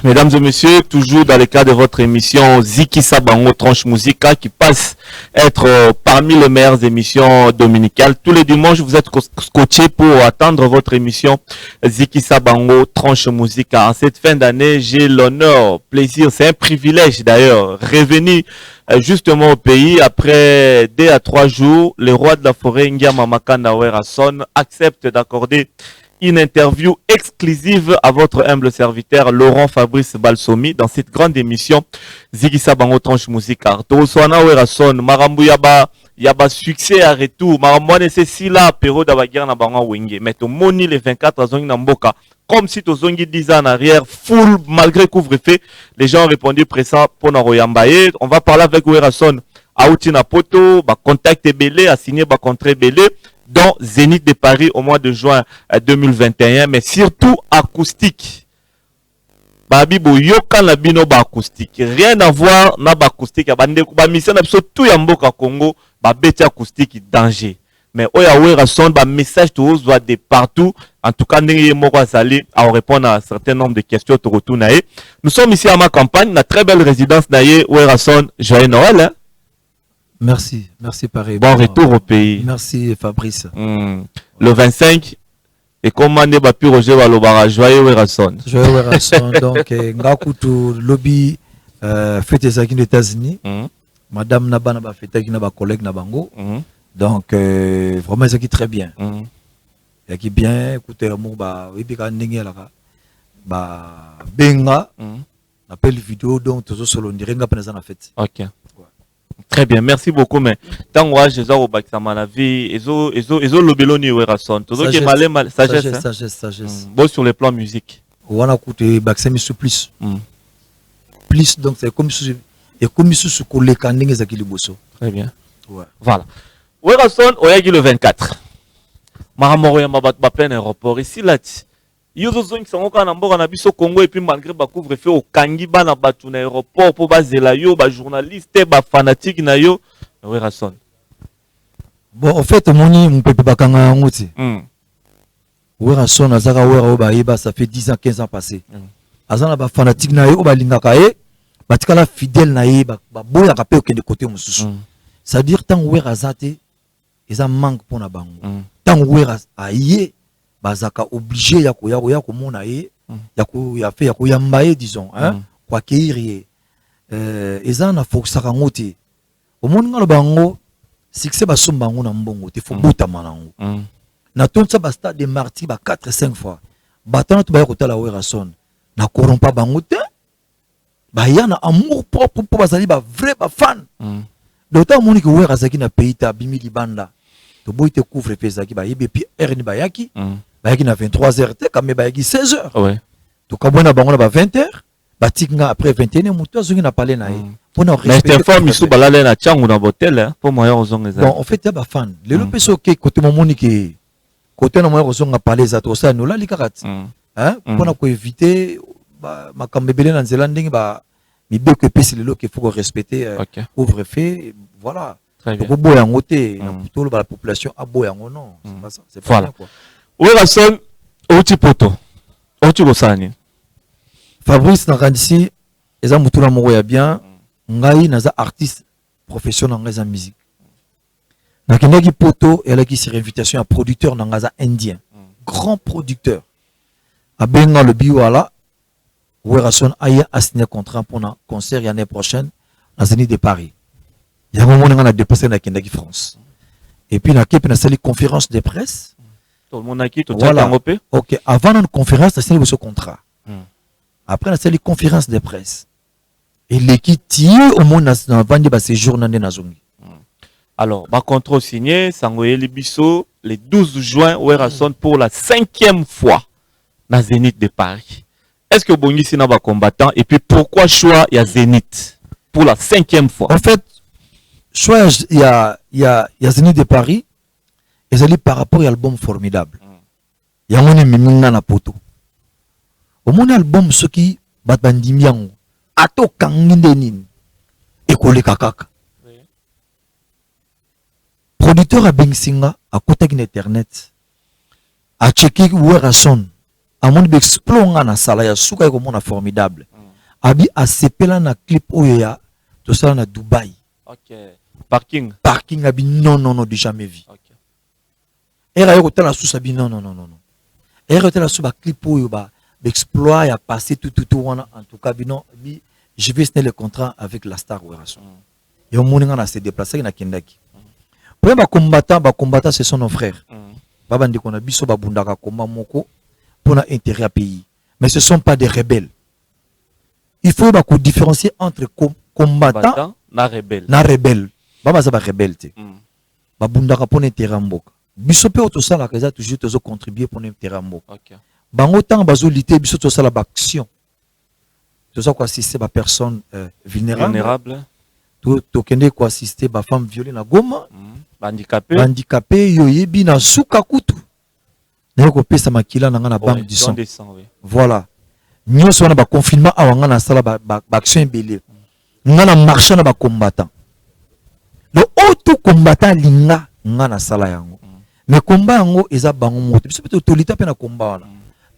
Mesdames et messieurs, toujours dans le cadre de votre émission Ziki Sabango Tranche Musica qui passe être parmi les meilleures émissions dominicales. Tous les dimanches, vous êtes scotchés pour attendre votre émission Ziki Sabango Tranche Musica. En cette fin d'année, j'ai l'honneur, plaisir, c'est un privilège d'ailleurs, revenir justement au pays après 2 à 3 jours. Le roi de la forêt, Ngiama Makanda Werason, accepte d'accorder une interview exclusive à votre humble serviteur Laurent Fabrice Balsomi dans cette grande émission Ziki Sabango Tranche Musica. Toswana Werason, Marambu yaba succès à retour. Marambu c'est si la période de la guerre na bango wenge. Mais to moni les 24 zongi na mboka comme si to zongi 10 ans en arrière, full malgré couvre-feu. Les gens ont répondu pressant pour na royambaye. On va parler avec Werason. Aouti na poto, ba contact belé, a signé ba contrat belé. Dans Zénith de Paris au mois de juin 2021, mais surtout acoustique. Babi boyoka na bino ba acoustique. Rien à voir na ba acoustique. Ba mission absolue tout yamboka Congo, ba beti acoustique danger. Mais oya Werason ba message tous doit de partout. En tout cas, n'ayez moko sali à répondre à un certain nombre de questions to retourner. Nous sommes ici à ma campagne, la très belle résidence naie Werason. Joyeux Noël. Hein? Merci, merci pareil. Bon retour au pays. Merci Fabrice. Le 25, et comment ne pas pu Roger Walobara, joyeux Werason. Joyeux Werason, donc, Ngakutu lobby fête aux États-Unis. Madame Nabana ba fête avec nos collègues Nabango. Donc, vraiment, c'est qui très bien. Et qui bien, écoutez, mon ba, oui, puis quand n'engagé là, ba benga, appelle vidéo donc toujours sur l'ondirenga pendant la fête. Ok. Très bien, merci beaucoup. Mais tant que je suis au bac, ça m'a la vie. Ezo lobeloni Werason. Toujours qui est mal, sagesse. Bon sur le plan musique. On a écouté bac, c'est mis plus. Plus, donc c'est comme si ce qu'on les canings et qui le bosso. Très bien. Ouais. Voilà. Werason, on a dit le 24. Maramoro ma bat plein aéroport. Ici là. Yozo zongi sango kana mboka na biso Congo et puis malgré ba couvre-feu au kangi ba na batu na aéroport pour bazela yo ba journaliste ba fanatique na yo Werason. Bon en fait mon peut pas kanga ngoti. Werason azaka wera ba yeba ça fait 10 ans 15 ans passé. Azana ba fanatique na yo ba lingaka ye batikala fidèle na ye ba boya ka pe okende côté mususu. Ça veut dire tant wera zate eza manque pour na bango. Tant wera aye bazaka obligé ya komona ye ya fait ya koyamba disons hein kwa keiri eza na fokusaka ngote omoni ngalo bango succès ba somba ngo na mbongo te fo buta manango na tonsa ba stade de martyr ba 4 5 fois batana to ba kotala Werason na corrompa bango te ba yana amour propre pour bazali ba vrai ba fan d'autant moni que Werason na pays ta bimi libanda to boite couvre pezaki ba yebe pi erni ba yaki bayaki na 23h quand même bayaki 16h. Ouais. Donc quand on a bango na 20h, batiknga après 21h muto azongi na parler na ye. Pour na respecter. Mais c'est misu balale na changu na botel hein pour moyen ozonga za. Bon en fait ya ba fan. Le lopeso ke côté momoni ke côté na moyen ozonga parler za to ça no la likarat. Hein pour na ko éviter ba makambebele na nzela ndenge ba mibeko pesi lelo ke faut respecter couvre-feu voilà. Donc boya ngote na plutôt la population aboya ngo non, c'est pas ça. C'est pas voilà. Quoi. Werason, Oti Poto, Oti Bosani. Fabrice Nakandisi, Eza Moutoula Mouroya bien, Ngai Naza artiste professionnel en raison musique. Nakendaki Poto, elle a qui sur invitation à producteur Nangaza indien, grand producteur. A Benga le Biwala, Werason Aya a signé contrat pour un concert l'année prochaine dans Zénith de Paris. Il y a un moment où on a dépassé Nakendaki France. Et puis, on a fait une conférence de presse. Voilà. Ok, avant une conférence, on a fait ce contrat. Après, on a fait une conférence de presse. Et l'équipe tient au monde a vendu ce jour dans Nazongi. Alors, le contrat signé, Sangoye Libiso, le 12 juin, Werason pour la 5e fois dans Zénith de Paris. Est-ce que Bongi Sina va combattant? Et puis, pourquoi choix il y a Zénith pour la 5e fois? En fait, choix il y a Zénith de Paris. Et ça par rapport à l'album formidable. Il y a un mimina na poto. Au mon album ce qui bat bandimiango. Ato kangindenin. Ekole kakaka. Producteur à Bengsinga à côté de internet. A checké Werason. A mon explonga na sala ya suka ko mona formidable. abi asepela na clip oya to ça na Dubaï. OK. Parking abi non de jamais vu. OK. Era yo tala sous abi non. Era tala sous ba clip oyo ba exploit a passé tout wana en tout cas bi je vais signer le contrat avec la Star Werason. Et on moninga na se déplacer na kindaki. Pour ba combattant ce sont nos frères. Baba ndiko na biso ba bundaka komba moko pour un intérêt à pays. Mais ce ne sont pas des rebelles. Il faut différencier entre combattants et rebelles. Baba za ba rebelle te. Ba bundaka pour intérêt mboka. Biso pe to sala ka za toujours to contribuer pour intérêt mboka. OK. Bango tant bazo lité biso to sala ba action. To ça quoi assister ba personne vulnérable. To kende quoi assister ba femme violée na Goma. Handicapé yo yebi na suka kutu. Na ko pesa makila na ngana banque du sang. Voilà. Nyonso na ba confinement awanga na sala ba action belé. Ngana marché na ba combattant. Le auto combattant linga ngana sala yango. Mais combat yango eza bango moto. Biso peut to lita pe na combat wana.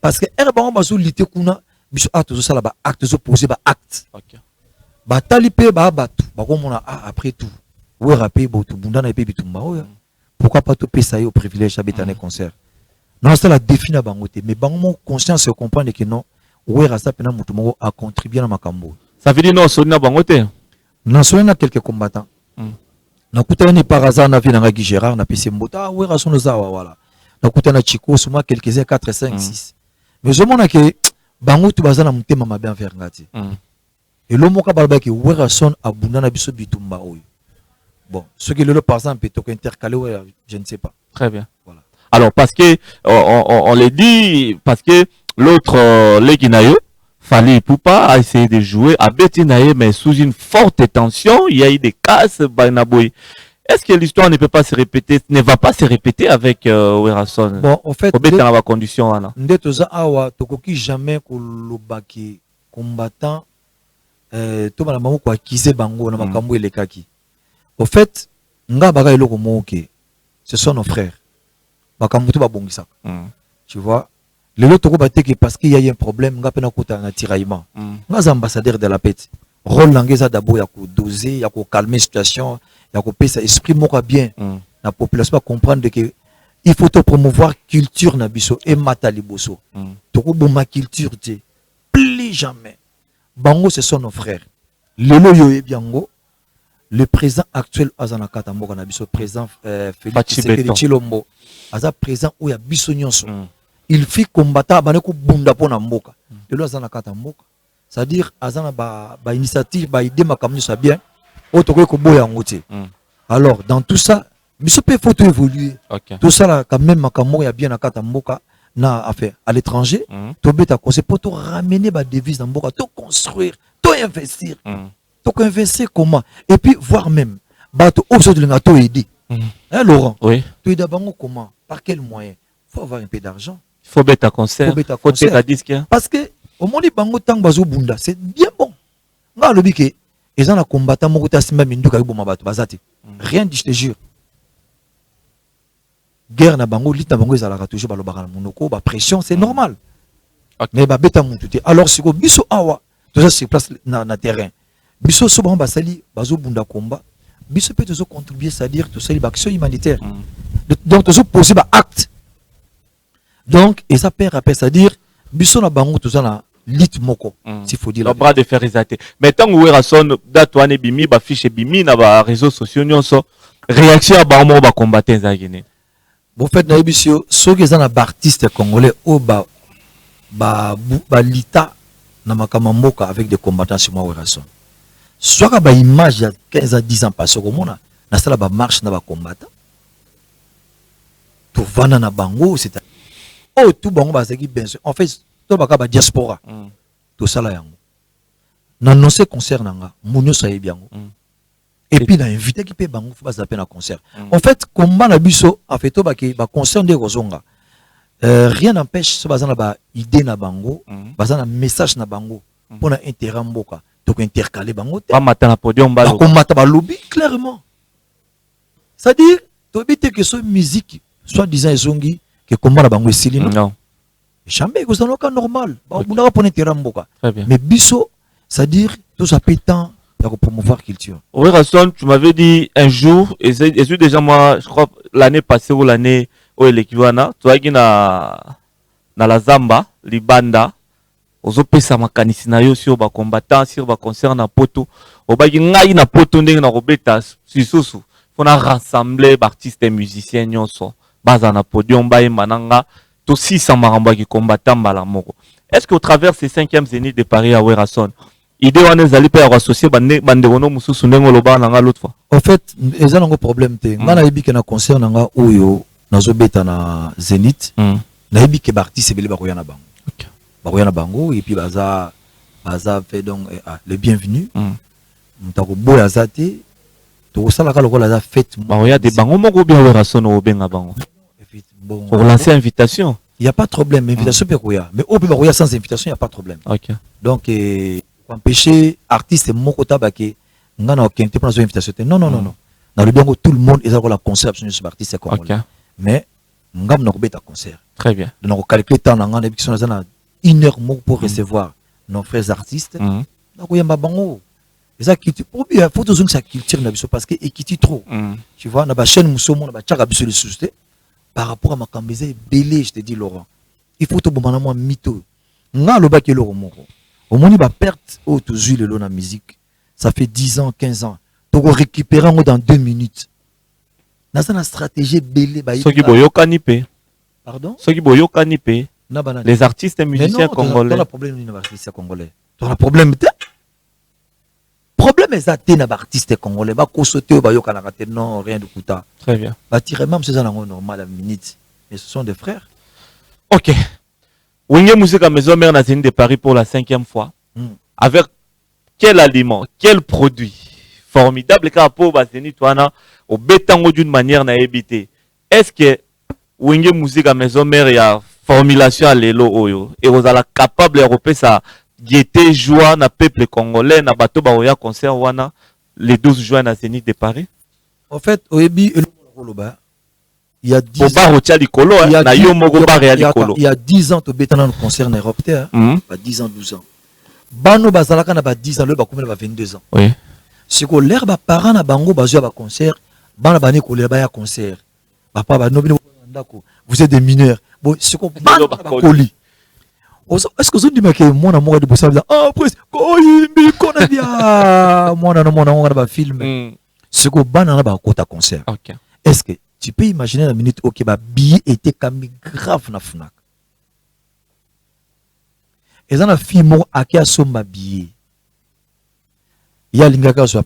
Parce que er bango bazo lité kuna biso acte zo sala ba acte zo poser ba acte. OK. Ba tali pe ba batu. Ba ko mona après tout. Ou rapé botu bundana pe bitumba oya. Pourquoi pas to pesa yo privilège habiter un concert. Non, c'est la défini à bangote. Mais bango conscience se comprendre que non. Ou rasa pena mutu moko a contribué à makambo. Ça veut dire non sonna bangote. Non sonna quelques combattants. Na kutana par hasard na vina ngaki Gérard na pese mbota ou rasa no zawa wala. Na kutana Chico suma quelques-uns 4 5 6. Mais je mona que bangote bazana mutema mabe envers ngati. Et l'homme ka balba que ou rasa abunda na biso bitumba oyo. Bon, ce qui est le par exemple peut intercaler je ne sais pas. Très bien. Voilà. Alors parce que on le dit parce que l'autre Leginayo Fally Ipupa a essayé de jouer à Betinaye mais sous une forte tension, il y a eu des casses Bainaboy. Est-ce que l'histoire ne peut pas se répéter, ne va pas se répéter avec Werason? Bon, en fait, dans la condition là. Ndetoza awa tokoki jamais kolobaki combattant to bana bango ko akize bango na makambo elekaki. Au fait, nga baga eloko moke. Ce sont nos frères. Bakamutu ba bongisa. Tu vois, le lot toko bateke parce qu'il y a eu un problème, nga pena kota na tiraillement. Nga ambassadeur de la paix. Rôle langeza d'abord ya ko doser, ya ko calmer situation, ya ko pesa esprit moko bien. La population va comprendre que il faut te promouvoir culture na biso et mata liboso. Toko boma culture te. Plus jamais. Bango ce sont nos frères. Lelo yo e biango. Le président actuel Azana Katamboka na biso président Félix Tshisekedi Tshilombo aza président où ya biso nyonso. Il fit combattre baneko bunda pona mboka. Lelo Azana Katamboka. C'est-à-dire Azana ba initiative ba idée makamni ça bien. Otoko ko boya ngote. Alors dans tout ça, biso peut faut évoluer. Tout ça là quand même makammo ya bien na Katamboka na affaire à l'étranger. To beta conseil pour to ramener ba devise na mboka, to construire, to investir. Donc investir comment? Et puis voir même bateau au de l'engato aider. Hein Laurent? Oui. Tu es d'abord comment? Par quel moyen? Il faut avoir un peu d'argent. Il faut mettre à concert. Faut faire à disque. Parce que au moment où bango tang bazo bunda, c'est bien bon. Nga lobi ke ezana combattant moko ta simba minduka bo mabato bazati. Rien dit je te jure. Guerre na bango lita bango ezala toujours balobaka na monoko ba pression, c'est normal. Mais ba beta mututé. Alors siko biso awa, tout ça c'est place na terrain. Biso souvent basali bazo bunda combat biso peut toujours contribuer, c'est-à-dire tout ça les actions humanitaires. Donc toujours poser ba acte. Donc et ça perd après, c'est-à-dire biso na bango tout ça na lit moko s'il faut dire le bras de fer isaté. Mais tant que Werason datwane bimi ba fiche bimi na ba réseaux sociaux nyonso réaction à ba mo ba combattant za guiné. Bon fait na bisio so que za na artiste congolais au ba lita na makamamboka avec des combattants sur moi Werason. Soit que image il y a 15 à 10 ans passé comme on a na sala ba marche na ba combattant to vana na bango c'est oh tout bango bazaki bien sûr en fait to baka ba diaspora to sala yango na annoncer concert nanga monyo sa yebiango et puis na invité qui peut bango faut ba zapper na concert en fait combat na biso en fait to baki ba concert de kozonga rien n'empêche so bazana ba idée na bango bazana message na bango pour na intérêt mboka. Donc intercaler bango pas matin na podium balo comme mata ba lobby clairement, c'est-à-dire to bité que ce musique soit disant ezongi que comment na bango esili non jamais que ça normal ba bunda pour intérêt mboka très bien mais biso c'est-à-dire tout ça peut temps pour promouvoir culture. Oui, Rasson, tu m'avais dit un jour, et c'est déjà moi, je crois, l'année passée ou l'année où il est tu as dit na la Zamba, Libanda, aux opésa makanisi na yo sur ba combattant, sur ba concert na poto, au bagi ngai na poto ndenge na robeta, sisusu, fona rassembler artistes et musiciens nyonso, baza na podium ba mananga, to 600 maramba qui combattant balamoko. Est-ce qu'au travers ces 5e Zénith de Paris à Werason, idée wana ezali pe ya associer bande wono mususu ndengo loba nanga l'autre fois? En fait, eza nango problème te. Nga na yebi ke na concert nanga oyo nazobeta na Zénith. Na yebi ke ba artiste ebele ba koya na bango. OK. Ba koya na bango et puis baza fait donc le bienvenu. Mutako boya azate. To sala ka lokola za fête. Ba koya de bango moko bien Werason o benga bango. Bon. Pour lancer invitation. Il y a pas de problème, invitation peut koya. Mais au peut ba koya sans invitation, il y a pas de problème. OK. Donc empêcher artiste moko tabake ngana okente pour invitation. Non. Dans le bango tout le monde est dans la concert sur ce artiste quoi. OK. Mais ngam na kobeta concert. Très bien. Donc on calcule temps ngana depuis son na 1 heure pour recevoir nos frères artistes. Donc il y a bango. Ça culture pour bien faut toujours que ça culture na biso parce que équité trop. Tu vois na ba chaîne musomo na ba tchaka biso les sociétés par rapport à ma kambeze belé je te dis Laurent. Il faut to bomana moi mytho. Nga loba ke Laurent moko. Au moins, il va perdre toujours le lot dans la musique. Ça fait 10 ans, 15 ans. Donc, on récupère dans 2 minutes. Dans une stratégie belé. Ce qui boyo kanipe. Pardon? Ce qui boyo kanipe. Les artistes et musiciens congolais. Tu as problème avec les artistes congolais. Tu as problème. Problème est à tes artistes congolais. Bah, qu'on saute au bayo kanakate. Non, rien de kouta. Très bien. Bah, tirer même ces gens normal à minute. Mais ce sont des frères. Ok. Wenge Musica Maison Mère na Zénith de Paris pour la 5e fois. Avec quel aliment, quel produit formidable car pour Zénith wana au betango d'une manière na éviter. Est-ce que Wenge Musica Maison Mère y a formulation à l'élo oyo et vous allez capable européen ça gaieté joie na peuple congolais na bato ba oya concert wana le 12 juin na Zénith de Paris? En fait, oyebi il y a 10 ans. Il y a 10 ans, tu as dans le concert en Europe. 10 ans, 12 ans. Bano bazalaka na 10 ans, le bakoumé na 22 ans. Oui. C'est que l'air ba parents na bango bazo ba concert, bana bane ko le ba ya concert. Papa ba nobino ndako. Vous êtes des mineurs. Bon, c'est que bana ba koli. Est-ce que vous dites que mon amour de bossa ah après koyimbi kona dia mon amour ba film. C'est que bana na ba kota concert. OK. Est-ce que tu peux imaginer la minute où le billet était comme grave na Fnac. Et dans la film à qui a son billet. Il y a l'ingaka sur la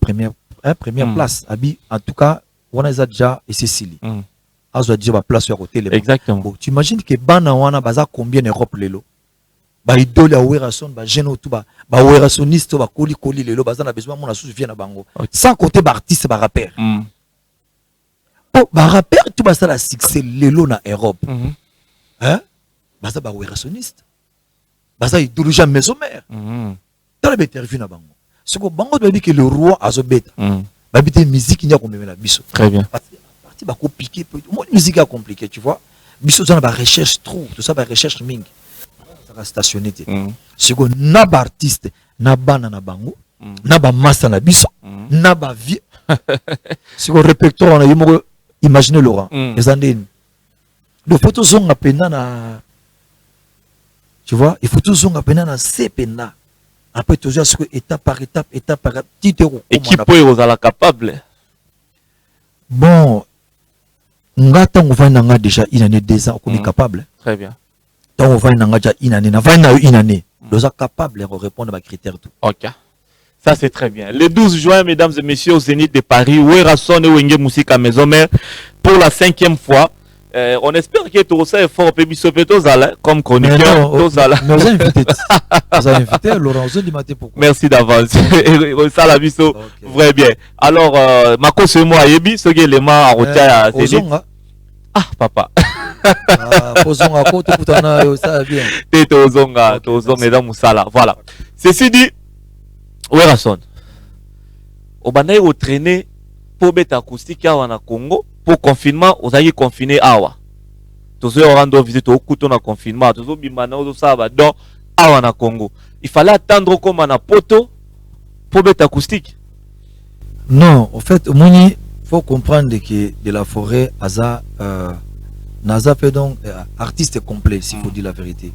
première place. En tout cas, on a déjà et Cécilie. A déjà la place sur côté. Exactement. Bon, tu imagines que bana wana baza combien d'Europe lelo. Ba idole ya Werason ba jeune tout ba Werasoniste ba koli lelo baza na besoin mon sous vient na bango. Sans côté ba artiste ba rappeur. Ba rappeur tout basa la succès lelo na Europe. Hein? Basa ba Werasoniste. Basa idologie maison mère. Dans les interviews na bango. Ce que bango doit dire que le roi a zo beta. Ba bité musique n'y a combien la biso. Très bien. Parti ba compliqué moi musique a compliqué, tu vois. Biso ça ba recherche trop, tout ça ba recherche ming. Ça va stationner. Ce que na ba artiste na bana na bango, na ba massa na biso, na ba vie. Ce que répertoire on a eu imaginez Laurent, les années. Le photo zone à peine na, tu vois, il faut toujours à peine na c'est peine. Après toujours ce que étape par étape, petit euro. Équipe vous allez capable. Bon, ngata on va nanga déjà une année 2 ans qu'on est capable. Très bien. Tant on va nanga déjà une année, na va na une année. Nous sommes capables de répondre à mes critères tout. OK. Ça, c'est très bien. Le 12 juin, mesdames et messieurs, au Zénith de Paris, Werason et Wenge Musica Maison Mère, pour la 5e fois. On espère que tout ça est fort, comme chroniqueur. Nous avons invité Laurent Zodimaté pourquoi. Merci d'avance. Ça, la vie, vrai bien. Alors, Mako, c'est moi, Yebi, ce qui est l'élément à Rotia à Zénith. Ah, papa. Posons à côté, ça bien. Voilà. Ceci dit, Werason, au banaï au traîner pour mettre acoustique à Congo pour confinement, vous avez confiné awa. Tous ceux qui ont visité au couteau na confinement, tous ceux qui ont donc awa na Congo. Il fallait attendre comme un poto pour être acoustique. Non, en fait, il faut comprendre que de la forêt, Naza fait donc artiste complet, s'il faut dire la vérité.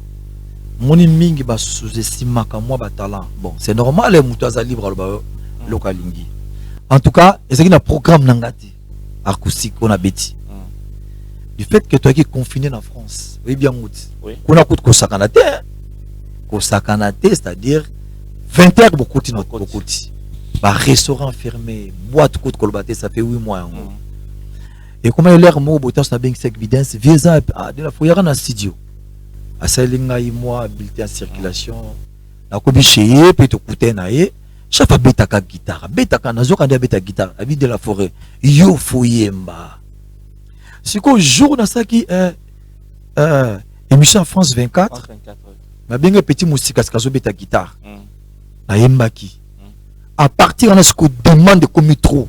Moni mingi ba sous-estime moi ba talent. Bon, c'est normal les moutons à libre le localingi. En tout cas, c'est un programme nangati acoustique on a bêti. Du fait que toi qui es confiné en France, oui bien mouti. On a coûte ko sakanate. Ko sakanate, c'est-à-dire 20 heures beaucoup de notre côté. Bah restaurant fermé, boîte côte colbaté, ça fait 8 mois. Et comment il l'air mot botas na bien cette évidence visa de la foyer en studio. À Salinga et moi habilité en circulation. La kobi chez peut te coûter naé. Chaque fois bêta ka guitare, bêta ka nazo quand bêta guitare, habite de la forêt. Yo foyemba. C'est qu'au jour dans ça qui émission France 24. Ma bien petit musique à ce que bêta guitare. Na yembaki. À partir de ce qu'on demande comme trop.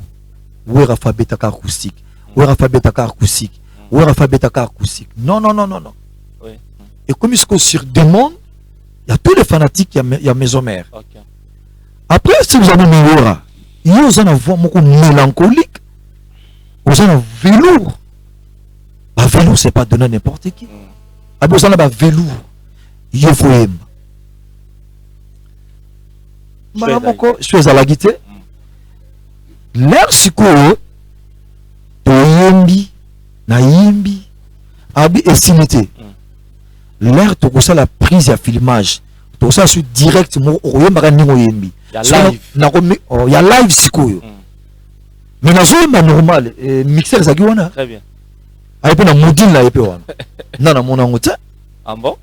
Où est alphabet acoustique? Où est alphabet acoustique? Où est alphabet acoustique? Non, non, non, non, non. Oui. Et comme ce qu'on sur demande, il y a tous les fanatiques, il y a maison mère. Okay. Après, si vous avez une voix, il y a une voix beaucoup mélancolique. Vous avez un velours. Un velours, c'est pas donné à n'importe qui. Après, vous avez un velours. Il faut aimer. Je suis à la guitare. L'air sikoyo to yembi na yembi abi estimité. L'air to ko la prise à filmage. To ça sur direct mo oyemba ningo yembi. Ya live. Na ko ya live sikoyo. Mais na zoyemba normal mixer za giwana. Très bien. Ay pe na module na epe wana. Na mona ngota. Ah bon?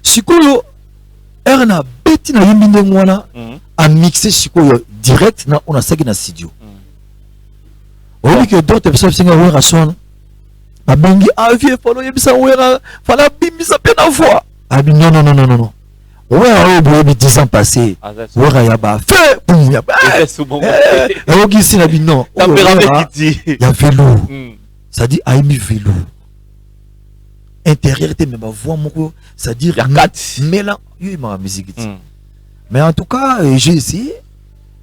Sikoyo erna beti na yembi ndengwana. A mixer sikoyo direct na on a ça na studio. Oui que d'autres personnes sont en relation. A bengi a vie follow yebisa wera fala bimisa pena voix. Ah non non non non non non. Ouais on boye 10 ans passés. Wera ya ba fait boum ya ba. Et on si na bi non. Tempérament qui dit. Ya vélo. Ça dit a mis vélo. Intérieur te mais ma voix moko, ça dit mélange ma musique. Mais en tout cas, j'ai essayé.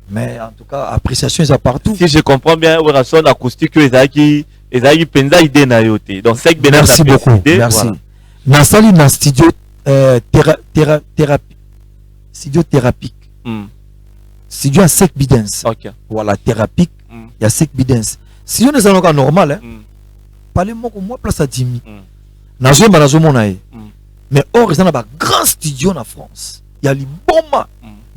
Mais en tout cas, appréciation est partout. Si je comprends bien, on a son acoustique, ils ont penza idée na yote. Donc c'est que merci beaucoup. Merci. Na sali na studio thérapie. Studio thérapique. Studio à sec bidens. OK. Voilà, thérapique. Il y a sec bidens. Studio n'est pas normal hein. Parlez-moi comme moi place à 10 000. Na zo na zo mona. Mais or ils ont un grand studio en France. Il y a les bombes.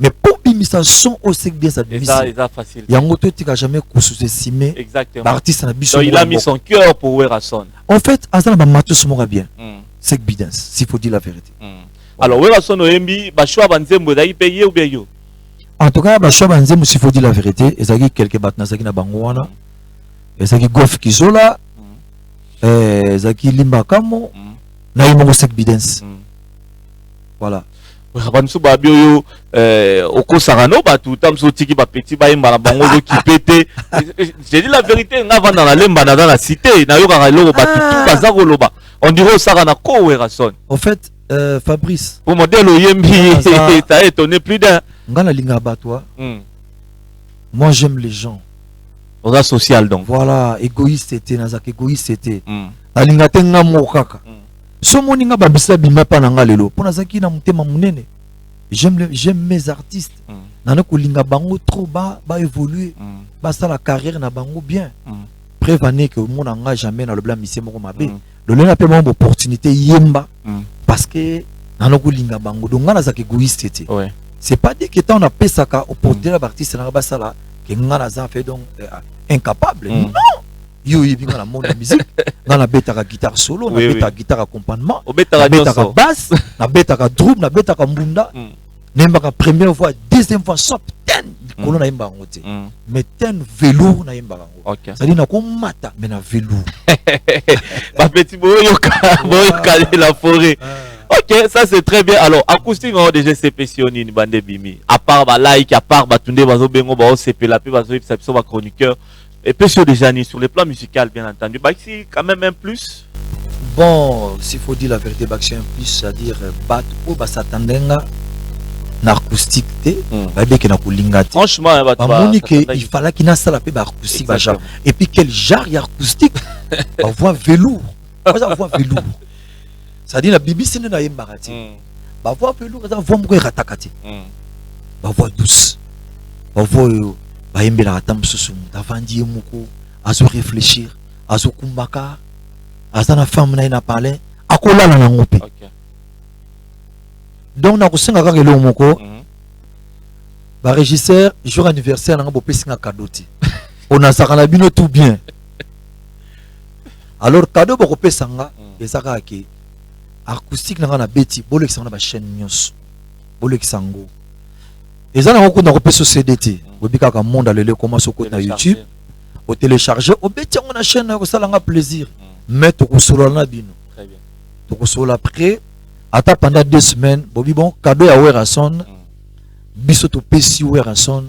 Mais pour bimisa son au sec bien ça difficile. C'est facile. Il y a un autre qui a jamais sous-estimé. Exactement. L'artiste il a mis son cœur pour Werason. En fait, Azana ba matou sumora bien. C'est bidens, s'il faut dire la vérité. Alors Werason Oyembi, ba choix banzembo dai payer ou bien yo. En tout cas, ba choix banzembo s'il faut dire la vérité, ezaki quelques batna zaki na bangwana. Ezaki Gof Kizola. Ezaki Limba Kamo. Na yimo sec bidens. Voilà. Rabansu babio oko sarano ba tout tam so tiki ba petit ba imba bango zo qui pété. J'ai dit la vérité nga vanda na lemba dans la cité na yo ka lo ba tout bazaro loba. On dirait au sarana ko Werason. En fait, Fabrice. Pour modèle Oyembi, t'as étonné plus d'un. Ngana linga ba toi. Moi j'aime les gens. On a social donc. Voilà, égoïste c'était nazak égoïste c'était. Alinga tenga mo kaka. Somoninga babisa bima pa nanga lelo pona zaki na mutema munene. J'aime mes artistes. Nana ko linga bango trop ba évoluer. Ba ça la carrière na bango bien. Prévenez que mon anga jamais dans le blanc mission moko mabe. Le lena pe mon opportunité yemba parce que nana ko linga bango donc ngana zaki égoïste c'était. Ouais. C'est pas dit que tant on a pesaka opportunité l'artiste na ba ça là que ngana za fait donc incapable. Non. Yo yibinga na monde musique dans la bêta guitare solo na bêta guitare accompagnement na bêta basse na bêta drum na bêta mbunda nemba première voix deuxième voix sop ten kono na yemba ngote mais ten velours na yemba ngo ça dit na ko mata mais na velours ba petit boyo ka la forêt. OK, ça c'est très bien. Alors acoustique on déjà spécioni ni bande bimi à part ba like à part ba tunde bazo bengo ba o CP la pe bazo ipsa ba chroniqueur. Et puis sur déjà sur le plan musical bien entendu, bah ici quand même un plus. Bon, s'il faut dire la vérité, Baction plus, c'est-à-dire, bat ou basatandenga, n'acoustique te, babeke na kulingati. Franchement, il fallait qu'il n'a pas la paix acoustique. Et puis quel genre acoustique? La voix velours. La voix velours. C'est-à-dire la Bibi c'est na yembarati. La voix velours, la voix mourir ratakati. La voix douce. La voix ba yembela atam susum, davandi moko, azo réfléchir, azo kumbaka. Azana femme na ina parler akola na ngope. Donc na kusenga ka kelo moko ba régisseur jour anniversaire na ngopesi nga cadeau ti on a sakana bino tout bien alors cadeau ba kopesa nga ezaka ke acoustique na na beti bolo kisanga ba chaîne nyos bolo kisango ezana ngoko na kopesa CDT bobika ka monde alele comment soko na YouTube au télécharger au beti on a chaîne na ko salanga plaisir. Mais tu as na bino. Très bien. Tu as après, attends pendant 2 semaines, bobi bon cadeau à Werason, biso to pesi Werason,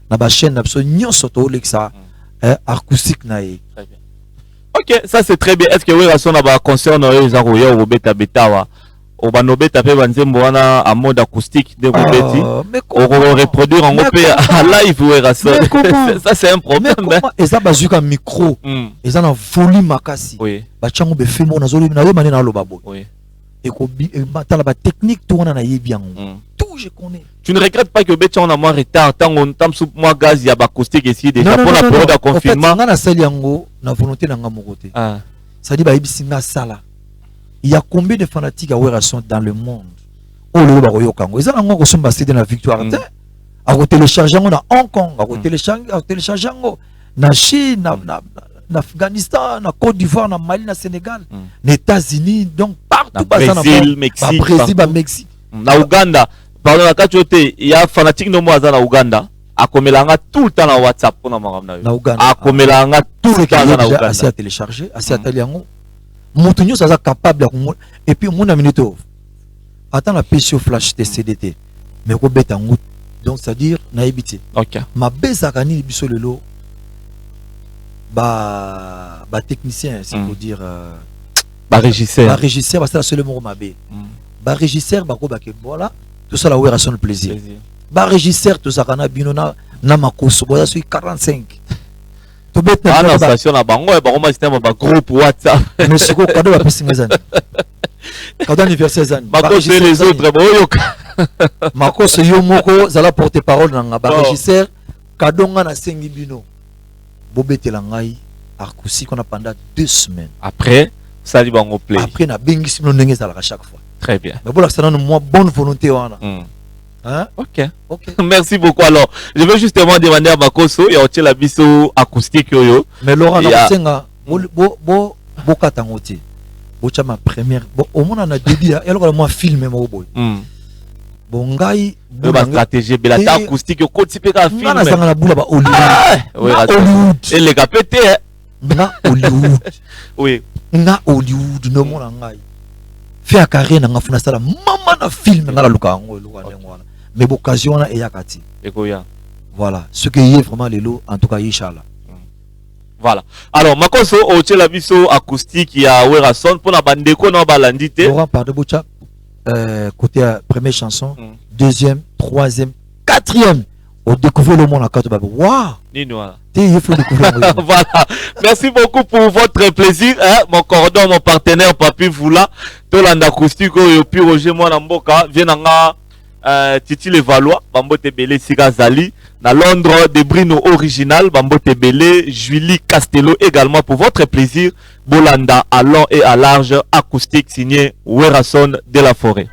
na ba chaîne na biso nyonso to lexa acoustique na ye. Très bien. OK, ça c'est très bien. Est-ce que Werason na ba concert na yo za roya o beta betawa? O ba no beta pe banzembo wana en mode acoustique de beti. On reproduire en op à live Werason. Ça c'est un problème. Et ça bazuka micro. Et ça na volume makasi. Oui. Ba chango be femo na zolo na yo mané na loba boy. Oui. Et ko batala ba technique tout on a yebi yango. Tout je connais. Tu ne regrettes pas que beti on a moins retard tant on tam sous moi gaz ya ba acoustique ici déjà pour la période de confinement. Na sali yango na volonté na nga mokote. Ça dit ba yebisinga sala. Il y a combien de fanatiques à Werason dans le monde? Oh le baroyo kango. Ils ont encore somba cédé la victoire. À télécharger na Hong Kong, à télécharger na Chine, na Afghanistan, na Côte d'Ivoire, na Mali, na Sénégal, les États-Unis, donc partout. Brésil, Mexique. Brésil, Mexique. Na Ouganda. Pardon, la kachote, il y a fanatique no moaza na Ouganda. A komelanga tout le temps na WhatsApp pour na maram na yo. Na Ouganda. A komelanga tout le temps na Ouganda. Assez à télécharger, assez à taliango. Montonio ça capable et puis mon minute attends la PCO flash TCDT mais ko betango donc c'est à dire na ebité. OK. Ma bezaka ni biso lelo ba technicien c'est pour dire ba régisseur. Ba régisseur c'est le mot mabe. Ba régisseur ba ko ba ke voilà tout ça la Werason le plaisir. Ba régisseur tout ça kana bino na makoso boza sur 45. Ah non, station na bango et bango système ba groupe WhatsApp. Monsieur ko cadeau ba pesi ngazani. Cadeau anniversaire zani. Ba ko les autres ba yoka. Makoso yo moko zala porte parole na ba régisseur cadeau nga na sengi bino. Bobetela ngai acoustique on a pendant 2 semaines. Après ça dit bango play. Après na bengisi no ndenge zala chaque fois. Très bien. Mais bon là ça donne moi bonne volonté wana. Hein? Ok. Merci beaucoup. Alors, je veux justement demander à Makoso et à la biso acoustique yo. Mais Laurent, bo katangoti. Bo chama première. Bo au moins on a début et alors moi filmer mo boy. Bon ngai ba stratégie bela ta acoustique ko tipe ka film. Na sanga na bula ba Hollywood. Et les gars pété. Na Hollywood. Oui. Na Hollywood no mona ngai. Fait carrière na funa sala mama na film na la luka ngo ngwana. Mais l'occasion là est yakati. Voilà, ce qui est vraiment les lots en tout cas Inch'Allah. Voilà. Alors Makoso au la biso acoustique il y a Werason pour la bande ko na balandité. Laurent pardon Bocha côté première chanson, deuxième, troisième, quatrième. On découvre le monde à quatre babou. Waouh! Il faut découvrir. Voilà. Merci beaucoup pour votre plaisir. Hein? Mon cordon, mon partenaire, Papi Voula, Tolanda acoustique, puis Roger Mwanamboka, viens Titi Le Valois, Bambote Belé Siga Zali, na Londres de Brino original, Bambote Belé, Julie Castello également pour votre plaisir. Bolanda à long et à large, acoustique signé Werason de la Forêt.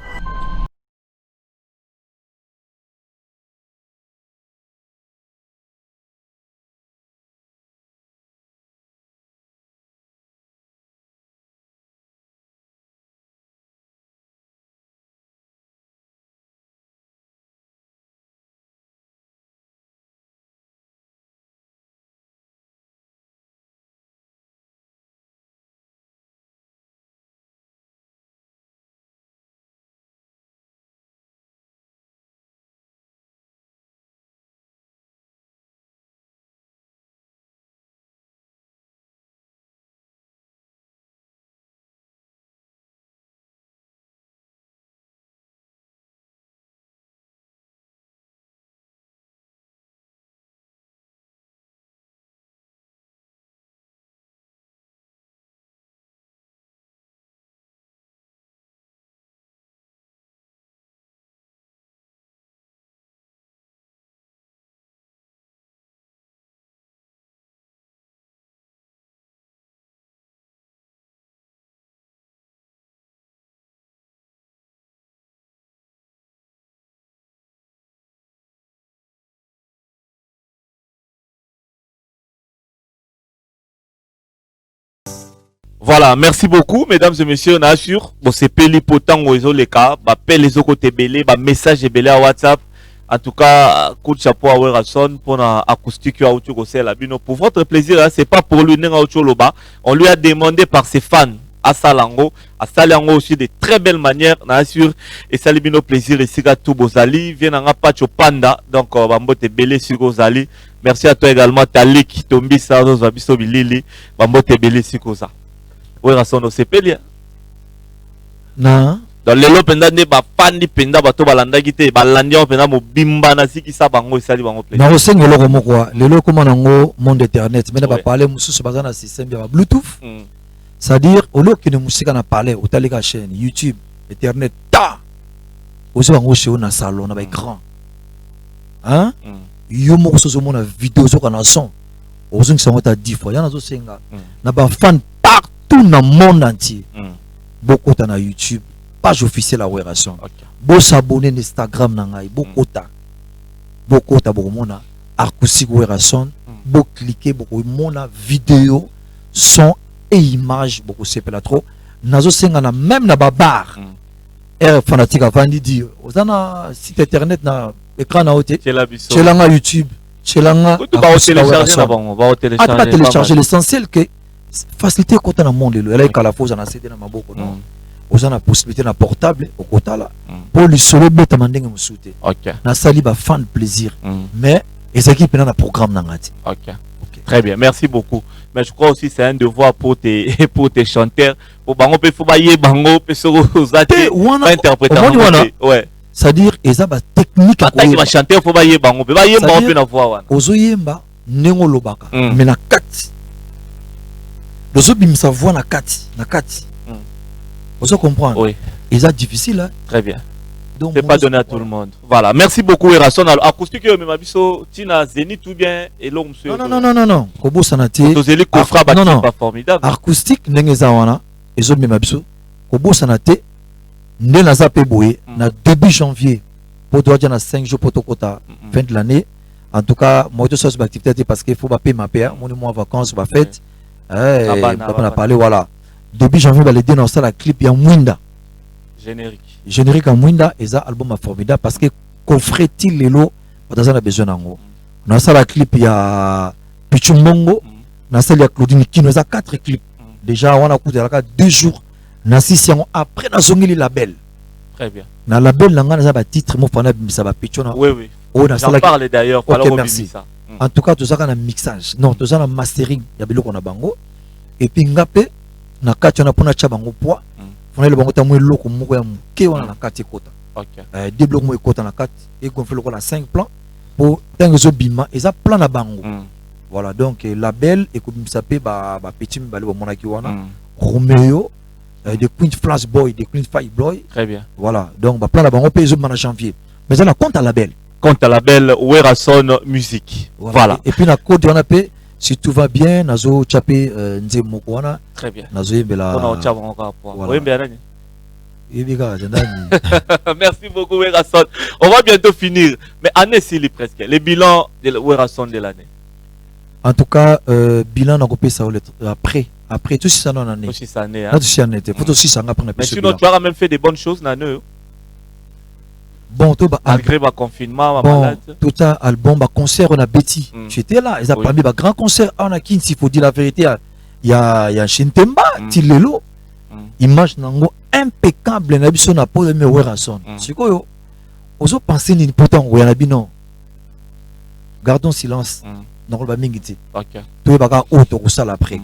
Voilà, merci beaucoup, mesdames et messieurs. On assure, bon, c'est Peli Potan ou les cas, bah, les autres tébélé, bah, message tébélé à WhatsApp. En tout cas, coup de chapeau à Werason pour l'acoustique à Outugosel. Pour votre plaisir, hein, c'est pas pour lui, on lui a demandé par ses fans à Salango aussi de très belles manières, on assure. Et ça lui bino plaisir ici à tout Bozali. Vient en Pacho Panda, donc, Bambo Tébélé sur Gozali. Merci à toi également, Talik, Tombi, Sardos, Abisso Bilili, Bambo Tébélé sur Goza. Werason au CPL. Non. Dans les lots pendant des bafandi pendant bateau balanda gite balandia pendant mo bimba na siki sa bango isali bango play. Na osengo loko moko les lots comme nango monde internet mais na ba parler mususu bazana système ya bluetooth. C'est-à-dire au lieu que ne musika na parler au talika chaîne YouTube internet ta ozo bango chez na salon na ba écran. Hein? Yo moko sozo mona vidéo zo kana son. Ozo ngisongo ta 10 fois yana zo senga. Na ba fan partout dans le monde entier. Beaucoup na YouTube. Page officielle à Werason. Bon s'abonner à Instagram nangai. Beaucoup beaucoup mona acoustique Werason. Beaucoup cliquer beaucoup mona vidéo, son et image beaucoup c'est pas trop. Nazo senga na même na babar. Fanatique avant de dire. Ozana site internet na écran na hauteur. C'est là YouTube. C'est là télécharger l'essentiel que faciliter côté dans le monde. Elle est à la fois en CD na maboko non. Vous avez la possibilité d'un portable au côté là pour lui solo bête mandenge musute. OK. Na sali ba fan plaisir. Mais les équipes dans le programme nangati. OK. Très bien, merci beaucoup. Mais je crois aussi c'est un devoir pour tes chanteurs pour bango pe faut bailler bango pe so ozate pas interpréter. Ouais. C'est-à-dire eza ba technique à ko chanteur faut bailler bango pe bailler bango pe na voix wana. Ozoyemba nengo lobaka mais na kati. Dozo bimisa voix na kati. Vous comprenez? Oui. Et ça difficile. Hein? Très bien. Donc, c'est pas donné à tout le monde. Voilà. Merci beaucoup, Werason. Acoustique, mais ma biso, Tina Zénith ou bien et l'homme. Non. Kobo sanate. Non, pas formidable. Acoustique, n'engezawana. Et zo mais ma biso. Kobo sanate. Ne la zape boye. Na début janvier. Pour doit dire na 5 jours pour tokota. Fin de l'année. En tout cas, moi je suis activité parce qu'il faut pas payer ma paix. Mon mois vacances, ma fête. On a parlé voilà. Début janvier, va les dénoncer la clip en Mwinda. Générique en Mwinda, et ça album formidable parce que coffret-il les lots, on a besoin d'ango. On a ça la clip, il y a Pichumbongo, on a ça il y a Claudine qui nous a 4 clips. Déjà, on a coupé 2 jours. On a 6 ans après, on a zongi les labels. Très bien. Dans la label, on a un titre, mon fan, ça va Pichona. Oui. J'en parle d'ailleurs. Ok, merci. En tout cas, tout ça, on a un mixage. Non, tout ça, on a un mastering. Il y a beaucoup de bango. Et puis, ngapé. Na kati on a pona chabango poa on a le bango ta mo loko moko ya muke wana na kati kota. OK. Deux blocs mo kota na kati et qu'on fait le la 5 plans pour tango zo bima et ça plan na bango. Voilà donc label et comme ça peut ba petit mbali mona ki wana Romeo de Queen Flash Boy de Queen Fire Boy. Très bien. Voilà donc ba plan na bango pe zo en janvier. Mais on a compte à label. Compte à label Werason Music. Voilà. Et puis na code on a payé. Si tout va bien, nazo chapé nze mokwana. Très bien. Nazo yembela. On a chapé encore pour. Oui, bien. Merci beaucoup Werason. On va bientôt finir. Mais année c'est presque. Les bilans de Werason de l'année. En tout cas, bilan n'a coupé ça après tout ça dans l'année. Tout ça année. Tout ça année. Faut aussi ça après. Mais sinon tu as même fait des bonnes choses l'année. Bon, tout malgré le confinement, tout un album, concert, on a Betty. J'étais là, ils ont parmi des grands concerts. On a qui, s'il faut dire la vérité, il y a Shintemba, Tilelo. Image nango impeccable, n'a pas na pas de Werason. C'est quoi, on a pensé ni pourtant, on a dit non. Gardons silence. Non, on va mingiti. Ok. Tout est bagarre autre que ça après.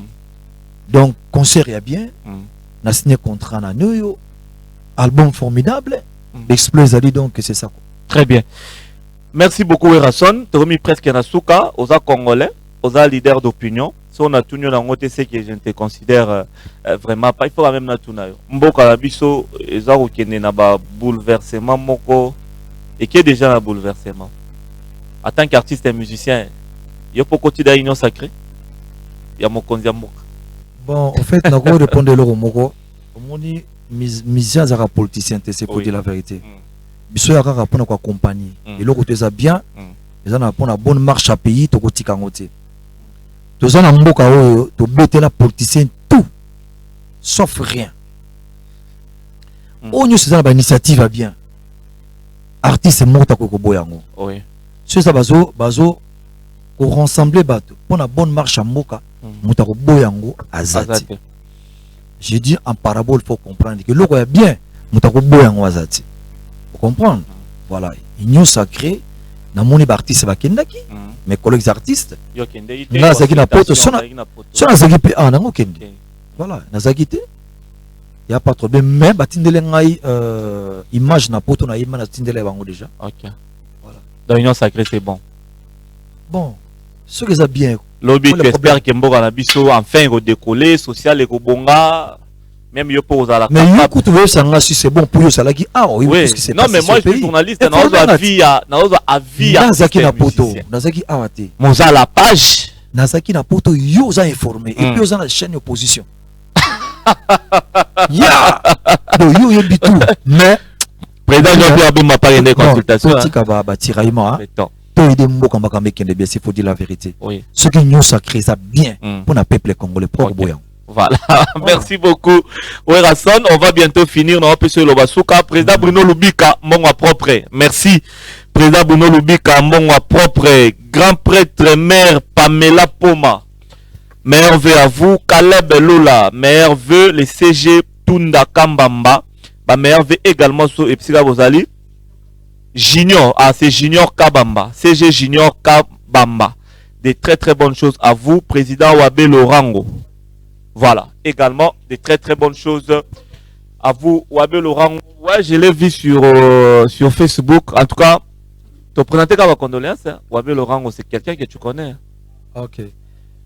Donc, concert, il y a bien. On a signé contrat na New album formidable. L'explosion donc c'est ça. Très bien. Merci beaucoup Werason. Tu as remis presque un souka aux Congolais, aux leaders d'opinion. Si on a tout dans côté, c'est que je ne te considère vraiment pas. Il faut même na tout na yo. Mboka la biso ezaro kene na ba bouleversement moko et qui est déjà un bouleversement. En tant qu'artiste et musicien, il y a beaucoup de union sacrée. Il y a mon kondia mboka. Bon, en fait, na ko répondre le moko. Omoni musicien zara politicien c'est pour dire la vérité. Biso ya kaka pona ko accompagner. Et le côté ça bien, ils en a pour la bonne marche à pays to kotika ngote. To za na mboka oyo to betela politicien tout. sauf rien. On c'est ça l'initiative à bien. Artiste monta ko boyango. Oui. C'est ça bazo pour rassembler bateau pour la bonne marche à moka monta ko boyango azati. J'ai dit en parabole, il faut comprendre que l'eau est bien, azati. Vous comprenez? Voilà. Union sacrée, dans mon artiste, mes collègues artistes, voilà, il n'y a pas de problème, mais image na poto na ima na tindele bango déjà. Ok. Voilà. Dans l'union sacrée, c'est bon. Bon, ce que ça bien. Lobby qui espère que Mboga na biso enfin redécoller, social et bonga, même yo pour la. Mais yo kutuwe sanga si c'est bon pour yo ça là qui oui parce que c'est non mais moi je suis journaliste na ozo vie Nazaki na poto Nazaki awate moza la page Nazaki na poto yo za informé et puis yo za na chaîne opposition ya donc yo yebi tout mais président Jean-Pierre Abima parler de consultation tika ba tiraillement il faut dire la vérité. Oui. Ce qui nous sacré ça bien pour le peuple congolais propre boyant. Voilà. Merci beaucoup. Werason, on va bientôt finir dans le Lobasuka. Président Bruno Lubika, mon propre. Merci. Président Bruno Lubika, mon propre. Grand prêtre mère Pamela Poma. Meilleur vœu à vous. Caleb Lola. Meilleur vœu les CG Tunda Kambamba. Meilleur vœu également sur Epsiga Bozali. Junior, c'est Junior Kabamba, CG Junior Kabamba. Des très très bonnes choses à vous, président Wabe Lorango. Voilà, également des très très bonnes choses à vous, Wabe Lorango. Ouais, je l'ai vu sur Facebook. En tout cas, te présenter comme condoléances. Hein. Wabe Lorango, c'est quelqu'un que tu connais. Ok.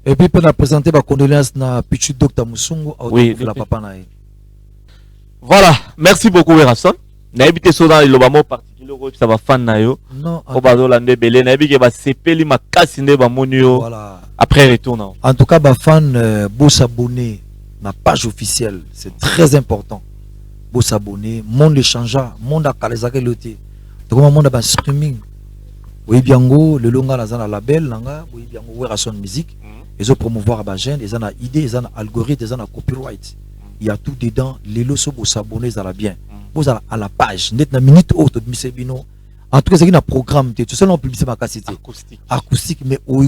Et puis, pour présenter ma condoléance na Pichu Dr Musungu, oui, la papa nae. Voilà, merci beaucoup, Werason. N'habitez pas dans le lobamo particulier, ça va fan na yo. Non. Voilà. Après retour. En tout cas, ba fan, beau s'abonner ma page officielle, c'est très important. Beau s'abonner, monde échangeant, monde à Kalezake loté. Donc monde à streaming. Oui bien go, le longa na zana label nanga, oui bien go Werason musique. Ils ont promouvoir ba jeune, ils ont une idée, ils ont un algorithme, ils ont un copyright. Il y a tout dedans, les losos pour s'abonner, ça va bien. Vous à la page, net na minute haute de M. Bino. En tout cas, c'est un programme, tout seul on publie ma cassette. Acoustique, mais au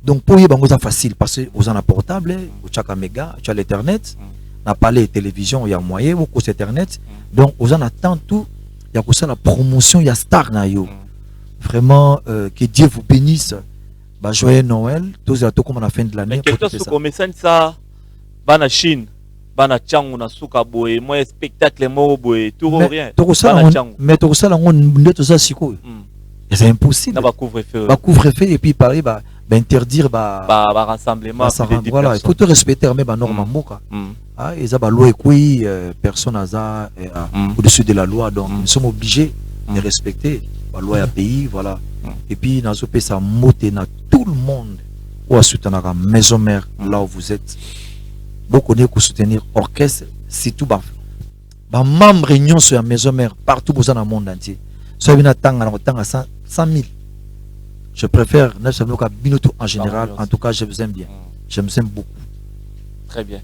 donc pour y c'est facile parce que vous en avez portable, vous avez un méga, tu as l'internet, n'a pas les télévisions, il y a moyen, vous avez internet. Donc vous en attend tout, il y a aussi la promotion, il y a star na yo. Vraiment que Dieu vous bénisse. Bah joyeux Noël, tous à tout comme à la fin de l'année. Mais quelque chose comme ça, bana Chine. Bana changu na suka boye moi spectacle mo boye tout rien mais tout ça là on ndeto ça siko c'est impossible ba couvre-feu et puis pareil ba interdire ba rassemblement voilà il faut te respecter mais ba normalement ah ils a ba loi et personne aza au-dessus de la loi donc nous sommes obligés de respecter la loi à pays voilà et puis dans ce pays ça mote na tout le monde ou à soutenir la maison mère là où vous êtes. Beaucoup de soutenir orchestre, c'est tout bas. Membre réunion sur la maison mère partout dans le monde entier. Soit bien à 100 000. Je préfère Binoto en général. En tout cas, je vous aime bien. Je vous aime beaucoup. Très bien.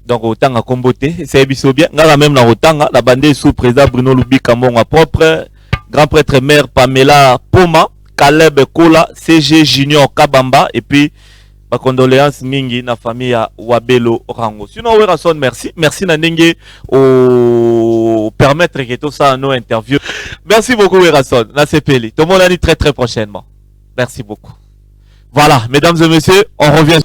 Donc autant à comboter, c'est bien. Là même dans autant la bande sous président Bruno Lubika mon propre grand prêtre mère Pamela Poma, Caleb Kola, CG Junior Kabamba et puis ma condoléance mingi na famille à Wabelo Rango. Sinon Werason merci na ndenge au permettre que tout ça nos interviews. Merci beaucoup Werason. Na sepeli. Tout le monde a dit très très prochainement. Merci beaucoup. Voilà, mesdames et messieurs, on revient